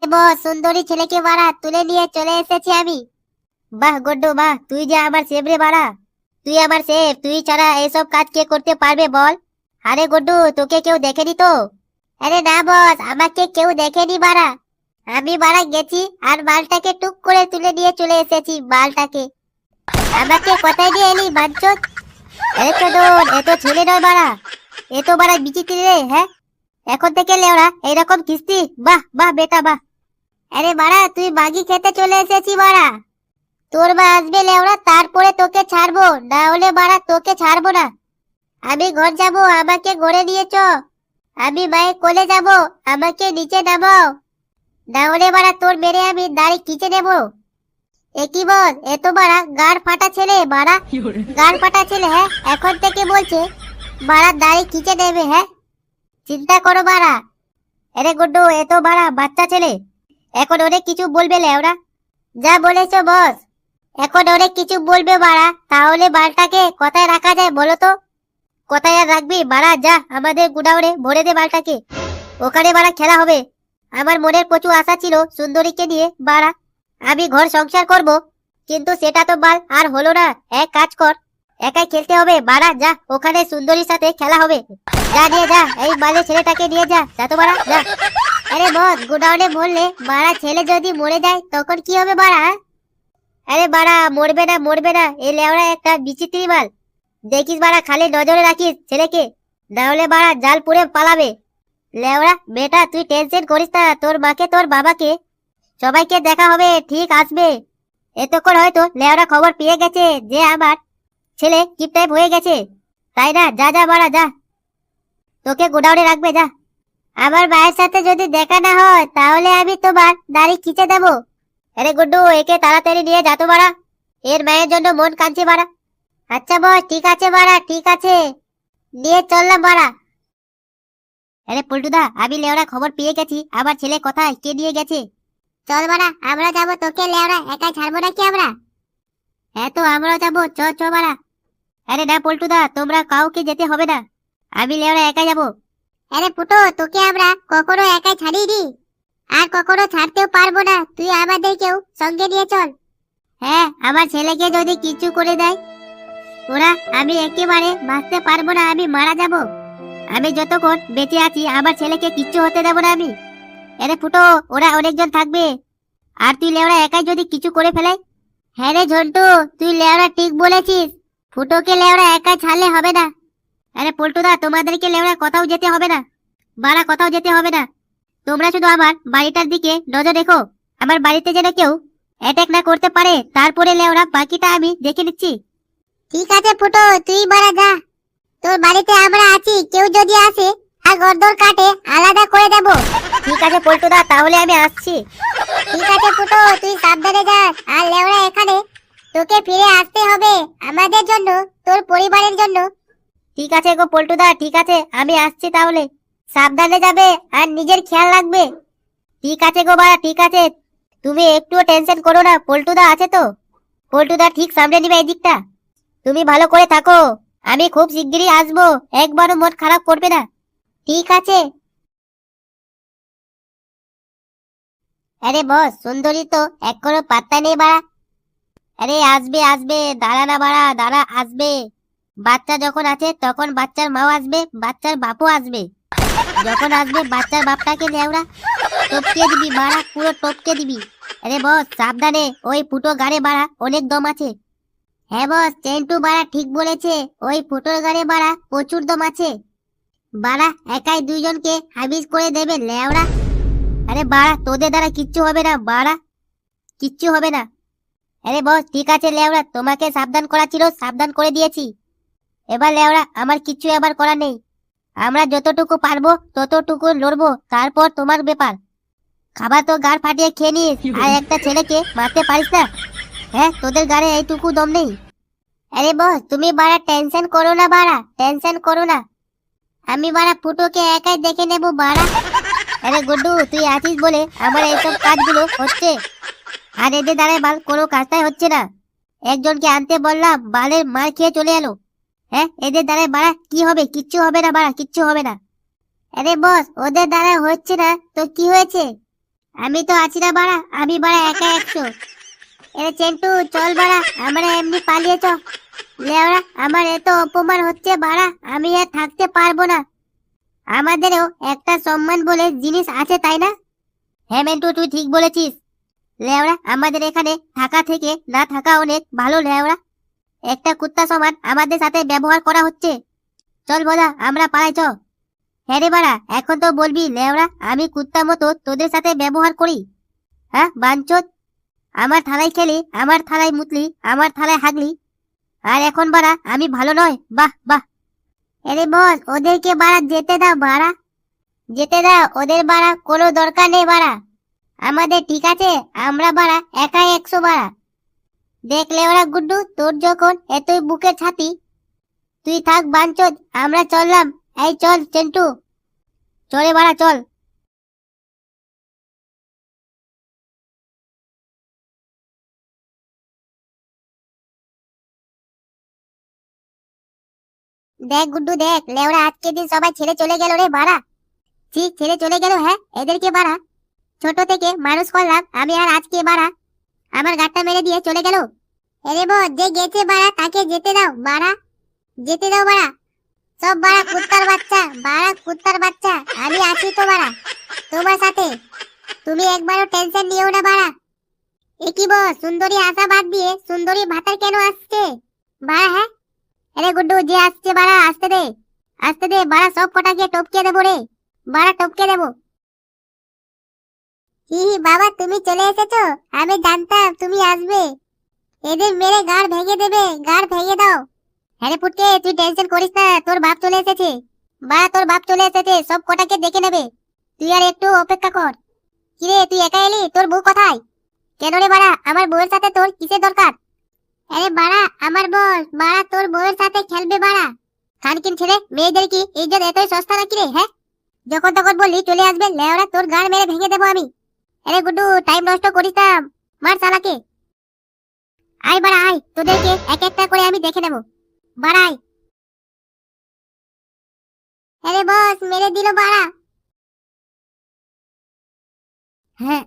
বস, সুন্দরী ছেলেকে বাড়া তুলে নিয়ে চলে এসেছি আমি। বাহ গড্ডু বাহ, তুই যে আমার সেফ রে বাড়া। তুই আমার সেফ, তুই ছাড়া এসব কাজ কে করতে পারবে বল? আরে গড্ডু, তোকে কেউ দেখেনি তো? আরে না বস, আমাকে কেউ দেখেনি বাড়া। আমি বাড়া গেছি আর মালটাকে টুক করে তুলে নিয়ে চলে এসেছি মালটাকে। আমাকে কোথায় নিয়ে এলি বাঞ্চোত? এ তো দোন, এ তো ছেলে নয় বাড়া, এ তো বাড়া বিচিত্রি রে। হ্যাঁ, এখন থেকে লেওড়া এইরকম কিস্তি। বাহ বাহ বেটা বাহ। আরে বাড়া, তুই বাগি খেতে চলে এসেছি বাড়া। তোর মা আসবে লেওড়া, তারপরে তোকে ছাড়বো, না হলে বাড়া তোকে ছাড়বো না। আমি ঘর যাব, আমাকে ঘরে নিয়ে চ। আমি মায়ের কোলে যাব, আমাকে নিচে নামাও, না হলে বাড়া তোর মেরে আমি দাড়ি খিচে নেবো। এ কি বল, এ তো বাড়া গাড় ফাটা ছেলে বাড়া। গাড় ফাটা ছেলে, হ্যাঁ, এখন থেকে বলছে বাড়া দাড়ি খিচে নেবে। হ্যাঁ, চিন্তা করো বাড়া। আরে গুড্ডু, এ তো বাড়া বাচ্চা ছেলে, এখন অনেক কিছু বলবে লেওড়া। যা বলেছো বস, এখন অনেক কিছু বলবে বাড়া। তাহলে বালটাকে কোথায় রাখা যায় বলো তো? কোথায় আর রাখবি বাড়া? যা আমাদের গুডাউনে ভরে দে বালটাকে, ওখানে বাড়া খেলা হবে। আমার মনের প্রচুর আশা ছিল সুন্দরীকে নিয়ে বাড়া আমি ঘর সংসার করব, কিন্তু সেটা তো বাল আর হলো না। এক কাজ কর, একাই খেলতে হবে বাড়া। যা, ওখানে সুন্দরীর সাথে খেলা হবে। যা নিয়ে যা, এই বালে ছেলেটাকে নিয়ে যা, যা তো বাড়া যা। আরে বস, গোডাউনে বললে বাড়া ছেলে যদি মরে যায় তখন কি হবে বাড়া? আরে বাড়া মরবে না মরবে না, এই লেওড়া একটা বিচিত্রি মাল। দেখিস বাড়া, খালি নজরে রাখিস ছেলেকে, না হলে বাড়া জাল পুড়ে পালাবে। লেওড়া বেটা, তুই টেনশন করিস না, তোর মাকে তোর বাবাকে সবাইকে দেখা হবে, ঠিক আসবে। এতক্ষণ হয়তো লেওড়া খবর পেয়ে গেছে যে আমার ছেলে কিপটাইপ হয়ে গেছে, তাই না? যা যা বাড়া যা, তোকে গোডাউনে রাখবে যা। আমার মায়ের সাথে যদি দেখা না হয় তাহলে আমি তোমার দাড়ি খিচে দেবো। আরে গুড্ডু, একে তাড়াতাড়ি নিয়ে যা তো বাড়া, এর মায়ের জন্য মন কাঁদছে বাড়া। আচ্ছা বস, ঠিক আছে বাড়া, ঠিক আছে, নিয়ে চললাম বাড়া। আরে পল্টুদা, আমি লেওড়া খবর পেয়ে গেছি আমার ছেলে কোথায়, কে নিয়ে গেছে। চল বাড়া, আমরা যাবো, তোকে লেওড়া একাই ছাড়বো নাকি আমরা? হ্যাঁ তো আমরাও যাবো, চ চ বাড়া। আরে না পল্টুদা, তোমরা কাউকে যেতে হবে না, আমি লেওড়া একাই যাবো। আরে ফুটো, তোকে আমরা কখনো একাই ছাড়িনি, আর কখনো ছাড়তেও পারবো না, তুই আমাদেরকেও সঙ্গে নিয়ে চল। হ্যাঁ, আমার ছেলেকে যদি কিছু করে দেয় ওরা, আমি একেবারে বাঁচতে পারবো না, আমি মারা যাব। আমি যতক্ষণ বেঁচে আছি আমার ছেলেকে কিচ্ছু হতে দেবো না আমি। আরে ফুটো, ওরা অনেকজন থাকবে, আর তুই লেওড়া একাই যদি কিছু করে ফেলে। হ্যাঁ রে ঝন্টু, তুই লেওড়া ঠিক বলেছিস, ফুটোকে লেওড়া একাই ছাড়লে হবে না। আরে পল্টুদা, তোমাদেরকে লেওড়া কোথাও যেতে হবে না, বাড়া কোথাও যেতে হবে না। তোমরা শুধু আমার বাড়িটার দিকে নজর রেখো, আমার বাড়িতে যেন কেউ অ্যাটাক না করতে পারে, তারপরে লেওড়া বাকিটা আমি দেখে নিচ্ছি। ঠিক আছে ফুটো, তুই বাড়া যা, তোর বাড়িতে আমরা আছি, কেউ যদি আসে আর গর্দর কাটে আলাদা করে দেব। ঠিক আছে পল্টুদা, তাহলে আমি আসছি। ঠিক আছে ফুটো, তুই সাবধানে যাস, আর লেওড়া এখানে তোকে ফিরে আসতে হবে আমাদের জন্য, তোর পরিবারের জন্য। ঠিক আছে গো পল্টুদা, ঠিক আছে, আমি আসছি তাহলে। সাবধানে যাবে আর নিজের খেয়াল রাখবে। ঠিক আছে গো বাড়া, ঠিক আছে, তুমি একটুও টেনশন করো না, পল্টুদা আছে তো, পল্টুদা ঠিক সামনে নিবে এই দিকটা। তুমি ভালো করে থাকো, আমি খুব শিগগিরই আসবো, একবারও মন খারাপ করবে না। ঠিক আছে। আরে বস, সুন্দরী তো এখনো পাত্তা নেই বাড়া। আরে আসবে আসবে, দাঁড়া না বাড়া, দাঁড়া, আসবে। বাচ্চা যখন আছে তখন বাচ্চার মাও আসবে, বাচ্চার বাপও আসবে। যখন আসবে বাচ্চার বাপটাকে লেওড়া টপকে দিবি বাড়া, পুরো টপকে দিবি। আরে বস সাবধানে, ওই ফুটো গাড়ে বাড়া অনেক দম আছে। হ্যাঁ বস, চেন্টু বাড়া ঠিক বলেছে, ওই ফুটোর গাড়ে বাড়া প্রচুর দম আছে। বাড়া একাই দুইজনকে হাবিজ করে দেবে লেওড়া। আরে বাড়া, তোদের দ্বারা কিচ্ছু হবে না বাড়া, কিচ্ছু হবে না। আরে বস ঠিক আছে লেওড়া, তোমাকে সাবধান করা ছিল, সাবধান করে দিয়েছি। এবার লেওড়া আমার কিচ্ছু এবার করা নেই, আমরা যতটুকু পারবো ততটুকু লড়বো, তারপর তোমার ব্যাপার। খাবার তো গাড় ফাটিয়ে খেয়ে নিস, আর একটা ছেলেকে মারতে পারিস না? হ্যাঁ, তোদের গাড়ে এইটুকু দম নেই? আরে বস তুমি বাড়া টেনশন করো না বাড়া, টেনশন করো না, আমি বাড়া ফুটোকে একাই দেখে নেব বাড়া। আরে গুড্ডু, তুই আছিস বলে আমার এইসব কাজগুলো হচ্ছে, আর এদের দ্বারাই বাল কোনো কাজটাই হচ্ছে না। একজনকে আনতে বললাম, বালের মার খেয়ে চলে এলো। হ্যাঁ, এদের দ্বারাই বাড়া কি হবে? কিচ্ছু হবে না বাড়া, কিচ্ছু হবে না। আরে বস, ওদের দ্বারা হচ্ছে না তো কি হয়েছে? আমি তো আছি না বাড়া, আমি বাড়া একা 100। এরে চেন্টু চল বাড়া, আমরা এমনি পালিয়ে চ। লেওড়া আমার এত অপমান হচ্ছে বাড়া, আমি আর থাকতে পারবো না। আমাদেরও একটা সম্মান বলে জিনিস আছে তাই না? হ্যাঁ মেন্টু তুই ঠিক বলেছিস। লেওড়া আমাদের এখানে থাকা থেকে না থাকা অনেক ভালো। লেওড়া একটা কুত্তা সমান আমাদের সাথে ব্যবহার করা হচ্ছে। চল বলা আমরা পালাই চ। হ্যাঁ রে বাড়া, এখন তো বলবি লেওড়া আমি কুত্তা মতো তোদের সাথে ব্যবহার করি? হ্যাঁ বাঞ্চোত, আমার থালায় খেলি, আমার থালায় মুতলি, আমার থালায় হাগলি, আর এখন বাড়া আমি ভালো নয়? বাহ বাহ। আরে বস ওদেরকে বাড়া যেতে দাও বাড়া, যেতে দাও ওদের বাড়া, কোনো দরকার নেই বাড়া আমাদের, ঠিক আছে? আমরা বাড়া একাই 100 বাড়া। দেখলে ওরা গুড্ডু, তোর যখন এতই বুকের ছাতি, তুই থাক বাঞ্চোদ, আমরা চললাম। এই চল চেন্টু, চলে বাড়া চল। দেখ গুড্ডু দেখ, লেওরা আজকে দিন সবাই ছেড়ে চলে গেল রে বাড়া। ঠিক ছেড়ে চলে গেল, হ্যাঁ এদেরকে বাড়া ছোট থেকে মানুষ করলাম আমি, আর আজকে বাড়া আমার গাড়টা মেরে দিয়ে চলে গেল। এরে বস যে গেছে বাড়া তাকে যেতে দাও বাড়া, যেতে দাও বাড়া। সব বাড়া কুত্তার বাচ্চা, বাড়া কুত্তার বাচ্চা, আমি আছি তো বাড়া তোমার সাথে, তুমি একবারও টেনশন নিও না বাড়া। এ কি বস, সুন্দরী আসা বাদ দিয়ে সুন্দরী ভাতার কেন আসছে বাড়া? হ্যাঁ আরে গুড্ডু যে আসছে বাড়া আসতে দে, আসতে দে বাড়া, সব কটাকে টপকে দেবো রে বাড়া, টপকে দেবো। হি হি বাবা তুমি চলে এসেছো, আমি জানতাম তুমি আসবে, এদের মেরে গাড় ভেঙে দেবে, গাড় ভেঙে দাও। হ্যাঁ রে পুটকে তুই টেনশন করিস না, তোর বাপ চলে এসেছে বাড়া, তোর বাপ চলে এসেছে, সব কটাকে দেখে নেবে, তুই আর একটু অপেক্ষা কর। কিরে তুই একা এলি, তোর বউ কোথায়? কেন রে বাড়া, আমার বউয়ের সাথে তোর কিসের দরকার? আরে বাড়া আমার বল বাড়া, তোর বউয়ের সাথে খেলবে বাড়া? খানকিন ছেড়ে মেয়েদের কি ইজ্জত এতই সস্তা নাকি রে? হ্যাঁ যখন তখন বললি চলে আসবে, লেওরা তোর গাড় মেরে ভেঙে দেবো আমি। আরে গুড্ডু টাইম নষ্ট করিস না, মার শালাকে। আয় বাড়া আয়, তোদেরকে এক একটা করে আমি দেখে নেবো, বাড়াই। আরে বস মেরে দিল বাড়া। হ্যাঁ